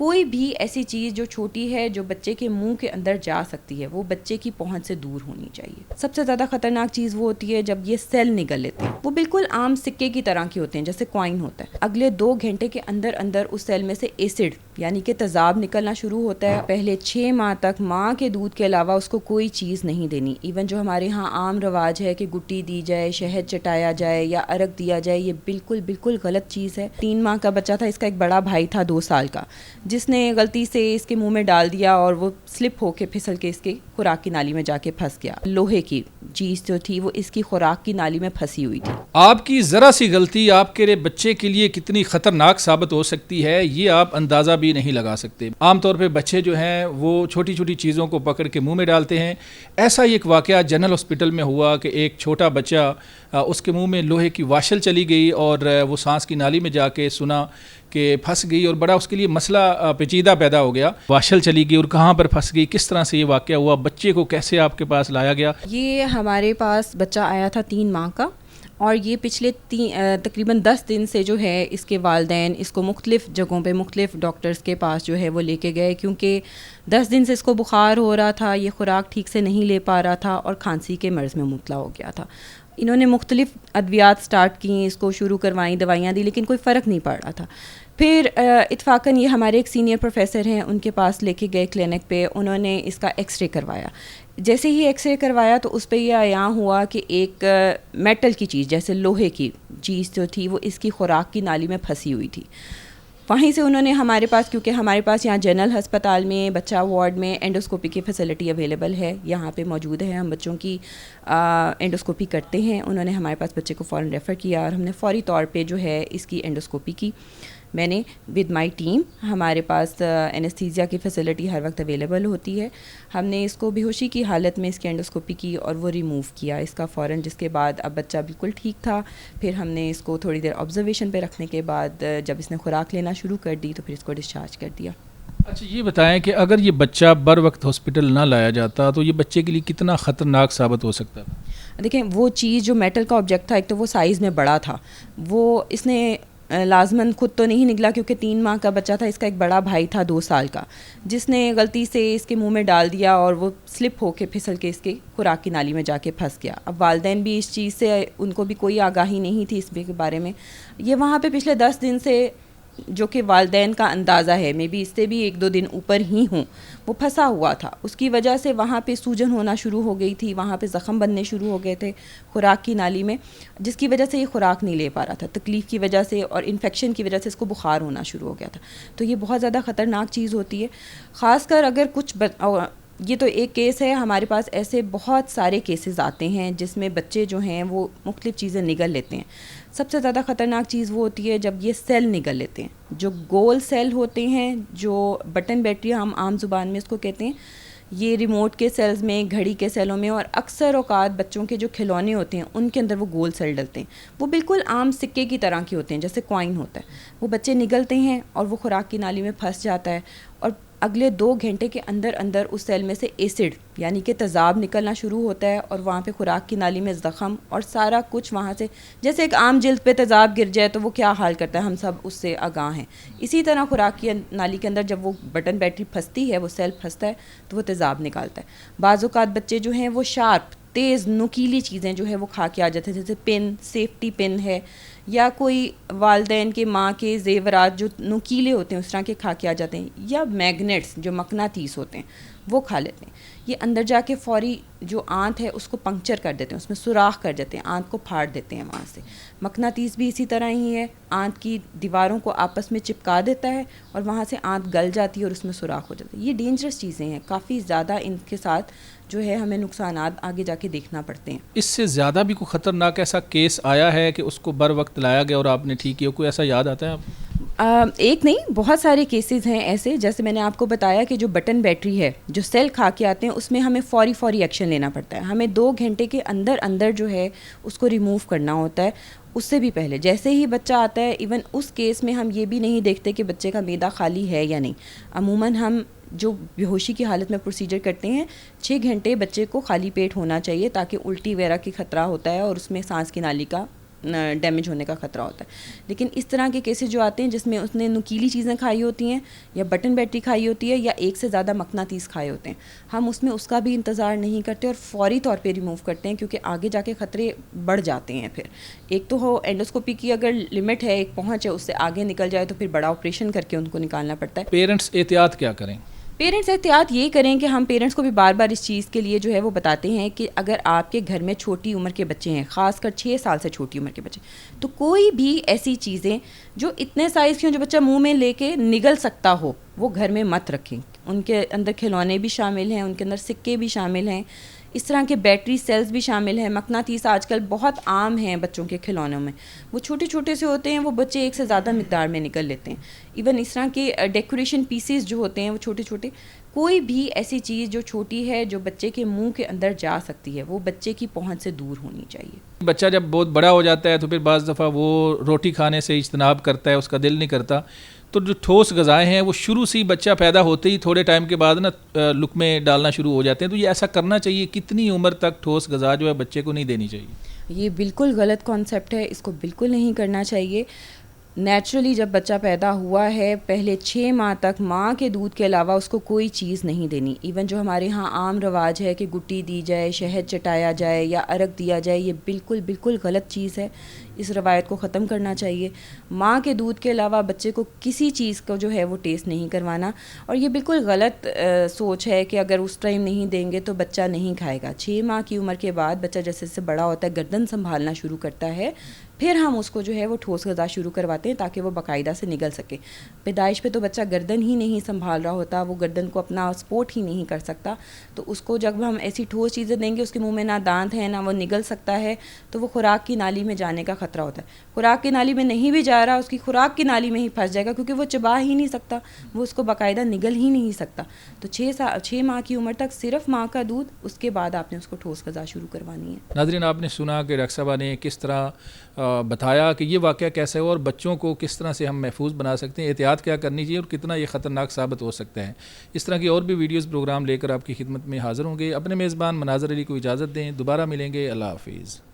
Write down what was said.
کوئی بھی ایسی چیز جو چھوٹی ہے جو بچے کے منہ کے اندر جا سکتی ہے وہ بچے کی پہنچ سے دور ہونی چاہیے. سب سے زیادہ خطرناک چیز وہ ہوتی ہے جب یہ سیل نگل لیتے ہیں. وہ بالکل عام سکے کی طرح کے ہوتے ہیں جیسے کوائن ہوتا ہے. اگلے 2 گھنٹے کے اندر اندر اس سیل میں سے ایسڈ یعنی کہ تیزاب نکلنا شروع ہوتا ہے. پہلے 6 ماہ تک ماں کے دودھ کے علاوہ اس کو کوئی چیز نہیں دینی. ایون جو ہمارے ہاں عام رواج ہے کہ گٹی دی جائے, شہد چٹایا جائے یا عرق دیا جائے, یہ بالکل بالکل غلط چیز ہے. 3 ماہ کا بچہ تھا, اس کا ایک بڑا بھائی تھا 2 سال کا, جس نے غلطی سے اس کے منہ میں ڈال دیا اور وہ سلپ ہو کے پھسل کے اس کے خوراک کی نالی میں جا کے پھنس گیا. لوہے کی چیز جو تھی وہ اس کی خوراک کی نالی میں پھنسی ہوئی تھی. آپ کی ذرا سی غلطی آپ کے بچے کے لیے کتنی خطرناک ثابت ہو سکتی ہے یہ آپ اندازہ بھی نہیں لگا سکتے. عام طور پہ بچے جو ہیں وہ چھوٹی چھوٹی چیزوں کو پکڑ کے منہ میں ڈالتے ہیں. ایسا ہی ایک واقعہ جنرل ہاسپٹل میں ہوا کہ ایک چھوٹا بچہ اس کے منہ میں لوہے کی واشل چلی گئی اور وہ سانس کی نالی میں جا کے سنا کہ پھنس گئی, اور بڑا اس کے لیے مسئلہ پیچیدہ پیدا ہو گیا. واشل چلی گئی اور کہاں پر پھنس گئی, کس طرح سے یہ واقعہ ہوا, بچے کو کیسے آپ کے پاس لایا گیا؟ یہ ہمارے پاس بچہ آیا تھا 3 ماہ کا, اور یہ پچھلے تقریباً 10 دن سے جو ہے اس کے والدین اس کو مختلف جگہوں پہ مختلف ڈاکٹرز کے پاس جو ہے وہ لے کے گئے, کیونکہ 10 دن سے اس کو بخار ہو رہا تھا, یہ خوراک ٹھیک سے نہیں لے پا رہا تھا اور کھانسی کے مرض میں مبتلا ہو گیا تھا. انہوں نے مختلف ادویات سٹارٹ کیں, اس کو شروع کروائیں, دوائیاں دی, لیکن کوئی فرق نہیں پڑ رہا تھا. پھر اتفاقاً یہ ہمارے ایک سینئر پروفیسر ہیں, ان کے پاس لے کے گئے کلینک پہ, انہوں نے اس کا ایکس رے کروایا. جیسے ہی ایکس رے کروایا تو اس پہ یہ عیاں ہوا کہ ایک میٹل کی چیز جیسے لوہے کی چیز جو تھی وہ اس کی خوراک کی نالی میں پھنسی ہوئی تھی. وہیں سے انہوں نے ہمارے پاس, کیونکہ ہمارے پاس یہاں جنرل ہسپتال میں بچہ وارڈ میں اینڈوسکوپی کی فیسلٹی اویلیبل ہے, یہاں پہ موجود ہے, ہم بچوں کی اینڈوسکوپی کرتے ہیں. انہوں نے ہمارے پاس بچے کو فوراً ریفر کیا اور ہم نے فوری طور پہ جو ہے اس کی اینڈوسکوپی کی. میں نے ود مائی ٹیم, ہمارے پاس اینستھیزیا کی فیسلٹی ہر وقت اویلیبل ہوتی ہے, ہم نے اس کو بے ہوشی کی حالت میں اس کی اینڈوسکوپی کی اور وہ ریموو کیا اس کا فوراً, جس کے بعد اب بچہ بالکل ٹھیک تھا. پھر ہم نے اس کو تھوڑی دیر آبزرویشن پہ رکھنے کے بعد جب اس نے خوراک لینا شروع کر دی تو پھر اس کو ڈسچارج کر دیا. اچھا یہ بتائیں کہ اگر یہ بچہ بر وقت ہاسپٹل نہ لایا جاتا تو یہ بچے کے لیے کتنا خطرناک ثابت ہو سکتا ہے؟ دیکھیں وہ چیز جو میٹل کا آبجیکٹ تھا, ایک تو وہ سائز میں بڑا تھا, وہ اس نے لازماً خود تو نہیں نکلا کیونکہ 3 ماہ کا بچہ تھا, اس کا ایک بڑا بھائی تھا 2 سال کا, جس نے غلطی سے اس کے منہ میں ڈال دیا اور وہ سلپ ہو کے پھسل کے اس کے خوراک کی نالی میں جا کے پھنس گیا. اب والدین بھی اس چیز سے, ان کو بھی کوئی آگاہی نہیں تھی اس کے بارے میں. یہ وہاں پہ پچھلے 10 دن سے جو کہ والدین کا اندازہ ہے, مے بی اس سے بھی 1-2 دن اوپر ہی ہوں, وہ پھنسا ہوا تھا. اس کی وجہ سے وہاں پہ سوجن ہونا شروع ہو گئی تھی, وہاں پہ زخم بننے شروع ہو گئے تھے خوراک کی نالی میں, جس کی وجہ سے یہ خوراک نہیں لے پا رہا تھا. تکلیف کی وجہ سے اور انفیکشن کی وجہ سے اس کو بخار ہونا شروع ہو گیا تھا. تو یہ بہت زیادہ خطرناک چیز ہوتی ہے, خاص کر اگر کچھ یہ تو ایک کیس ہے, ہمارے پاس ایسے بہت سارے کیسز آتے ہیں جس میں بچے جو ہیں وہ مختلف چیزیں نگل لیتے ہیں. سب سے زیادہ خطرناک چیز وہ ہوتی ہے جب یہ سیل نگل لیتے ہیں, جو گول سیل ہوتے ہیں, جو بٹن بیٹری ہم عام زبان میں اس کو کہتے ہیں. یہ ریموٹ کے سیلز میں, گھڑی کے سیلوں میں, اور اکثر اوقات بچوں کے جو کھلونے ہوتے ہیں ان کے اندر وہ گول سیل ڈلتے ہیں. وہ بالکل عام سکے کی طرح کے ہوتے ہیں جیسے کوائن ہوتا ہے. وہ بچے نگلتے ہیں اور وہ خوراک کی نالی میں پھنس جاتا ہے, اور اگلے 2 گھنٹے کے اندر اندر اس سیل میں سے ایسڈ یعنی کہ تیزاب نکلنا شروع ہوتا ہے, اور وہاں پہ خوراک کی نالی میں زخم اور سارا کچھ وہاں سے, جیسے ایک عام جلد پہ تیزاب گر جائے تو وہ کیا حال کرتا ہے, ہم سب اس سے آگاہ ہیں. اسی طرح خوراک کی نالی کے اندر جب وہ بٹن بیٹری پھنستی ہے, وہ سیل پھنستا ہے تو وہ تیزاب نکالتا ہے. بعض اوقات بچے جو ہیں وہ شارپ تیز نوکیلی چیزیں جو ہے وہ کھا کے آ جاتے ہیں, جیسے پن, سیفٹی پن ہے, یا کوئی والدین کے ماں کے زیورات جو نوکیلے ہوتے ہیں اس طرح کے کھا کے آ جاتے ہیں, یا میگنیٹس جو مقناطیس ہوتے ہیں وہ کھا لیتے ہیں. یہ اندر جا کے فوری جو آنت ہے اس کو پنکچر کر دیتے ہیں, اس میں سوراخ کر دیتے ہیں, آنت کو پھاڑ دیتے ہیں وہاں سے. مقناطیس بھی اسی طرح ہی ہے, آنت کی دیواروں کو آپس میں چپکا دیتا ہے اور وہاں سے آنت گل جاتی ہے اور اس میں سوراخ ہو جاتا ہے. یہ ڈینجرس چیزیں ہیں, کافی زیادہ ان کے ساتھ جو ہے ہمیں نقصانات آگے جا کے دیکھنا پڑتے ہیں. اس سے زیادہ بھی کوئی خطرناک ایسا کیس آیا ہے کہ اس کو بر وقت لایا گیا اور آپ نے ٹھیک کیا, کوئی ایسا یاد آتا ہے آپ؟ ایک نہیں, بہت سارے کیسز ہیں ایسے. جیسے میں نے آپ کو بتایا کہ جو بٹن بیٹری ہے, جو سیل کھا کے آتے ہیں, اس میں ہمیں فوری ایکشن لینا پڑتا ہے. ہمیں 2 گھنٹے کے اندر اندر جو ہے اس کو ریموو کرنا ہوتا ہے. اس سے بھی پہلے جیسے ہی بچہ آتا ہے, ایون اس کیس میں ہم یہ بھی نہیں دیکھتے کہ بچے کا معدہ خالی ہے یا نہیں. عموماً ہم جو بے ہوشی کی حالت میں پروسیجر کرتے ہیں, 6 گھنٹے بچے کو خالی پیٹ ہونا چاہیے تاکہ الٹی وغیرہ کی خطرہ ہوتا ہے اور اس میں سانس کی نالی کا ڈیمیج ہونے کا خطرہ ہوتا ہے. لیکن اس طرح کے کیسز جو آتے ہیں جس میں اس نے نکیلی چیزیں کھائی ہوتی ہیں یا بٹن بیٹری کھائی ہوتی ہے یا ایک سے زیادہ مقناطیس کھائے ہوتے ہیں, ہم اس میں اس کا بھی انتظار نہیں کرتے اور فوری طور پہ ریموو کرتے ہیں, کیونکہ آگے جا کے خطرے بڑھ جاتے ہیں. پھر ایک تو ہو اینڈوسکوپی کی اگر لمٹ ہے, ایک پہنچ ہے, اس سے آگے نکل جائے تو پھر بڑا آپریشن کر کے ان کو نکالنا پڑتا ہے. پیرنٹس احتیاط کیا کریں؟ پیرنٹس احتیاط یہ کریں کہ ہم پیرنٹس کو بھی بار بار اس چیز کے لیے جو ہے وہ بتاتے ہیں کہ اگر آپ کے گھر میں چھوٹی عمر کے بچے ہیں, خاص کر 6 سال سے چھوٹی عمر کے بچے, تو کوئی بھی ایسی چیزیں جو اتنے سائز کی ہوں جو بچہ منہ میں لے کے نگل سکتا ہو وہ گھر میں مت رکھیں. ان کے اندر کھلونے بھی شامل ہیں, ان کے اندر سکے بھی شامل ہیں, اس طرح کے بیٹری سیلز بھی شامل ہیں. مقناطیس آج کل بہت عام ہیں بچوں کے کھلونوں میں, وہ چھوٹے چھوٹے سے ہوتے ہیں, وہ بچے ایک سے زیادہ مقدار میں نکل لیتے ہیں. ایون اس طرح کے ڈیکوریشن پیسز جو ہوتے ہیں وہ چھوٹے چھوٹے, کوئی بھی ایسی چیز جو چھوٹی ہے جو بچے کے منہ کے اندر جا سکتی ہے وہ بچے کی پہنچ سے دور ہونی چاہیے. بچہ جب بہت بڑا ہو جاتا ہے تو پھر بعض دفعہ وہ روٹی کھانے سے اجتناب کرتا ہے, اس کا دل نہیں کرتا. تو جو ٹھوس غذائیں ہیں وہ شروع سے ہی بچہ پیدا ہوتے ہی تھوڑے ٹائم کے بعد نا لقمے ڈالنا شروع ہو جاتے ہیں. تو یہ ایسا کرنا چاہیے؟ کتنی عمر تک ٹھوس غذا جو ہے بچے کو نہیں دینی چاہیے؟ یہ بالکل غلط کانسیپٹ ہے, اس کو بالکل نہیں کرنا چاہیے. نیچرلی جب بچہ پیدا ہوا ہے پہلے 6 ماہ تک ماں کے دودھ کے علاوہ اس کو کوئی چیز نہیں دینی. ایون جو ہمارے ہاں عام رواج ہے کہ گٹی دی جائے, شہد چٹایا جائے یا عرق دیا جائے, یہ بالکل بالکل غلط چیز ہے. اس روایت کو ختم کرنا چاہیے. ماں کے دودھ کے علاوہ بچے کو کسی چیز کو جو ہے وہ ٹیسٹ نہیں کروانا. اور یہ بالکل غلط سوچ ہے کہ اگر اس ٹائم نہیں دیں گے تو بچہ نہیں کھائے گا. 6 ماہ کی عمر کے بعد بچہ جیسے جیسے بڑا ہوتا ہے, گردن سنبھالنا شروع کرتا ہے, پھر ہم اس کو جو ہے وہ ٹھوس غذا شروع کرواتے ہیں تاکہ وہ باقاعدہ سے نگل سکے. پیدائش پہ تو بچہ گردن ہی نہیں سنبھال رہا ہوتا, وہ گردن کو اپنا سپورٹ ہی نہیں کر سکتا. تو اس کو جب ہم ایسی ٹھوس چیزیں دیں گے, اس کے منہ میں نہ دانت ہے نہ وہ نگل سکتا ہے, تو وہ خوراک کی نالی میں جانے کا خطرہ ہوتا ہے. خوراک کی نالی میں نہیں بھی جا رہا, اس کی خوراک کی نالی میں ہی پھنس جائے گا, کیونکہ وہ چبا ہی نہیں سکتا, وہ اس کو باقاعدہ نگل ہی نہیں سکتا. تو 6 ماہ کی عمر تک صرف ماں کا دودھ, اس کے بعد آپ نے اس کو ٹھوس غذا شروع کروانی ہے. ناظرین, آپ نے سنا کہ ڈاکٹر صاحبہ نے کس طرح بتایا کہ یہ واقعہ کیسے ہو اور بچوں کو کس طرح سے ہم محفوظ بنا سکتے ہیں, احتیاط کیا کرنی چاہیے اور کتنا یہ خطرناک ثابت ہو سکتا ہے. اس طرح کی اور بھی ویڈیوز پروگرام لے کر آپ کی خدمت میں حاضر ہوں گے. اپنے میزبان مناظر علی کو اجازت دیں, دوبارہ ملیں گے. اللہ حافظ.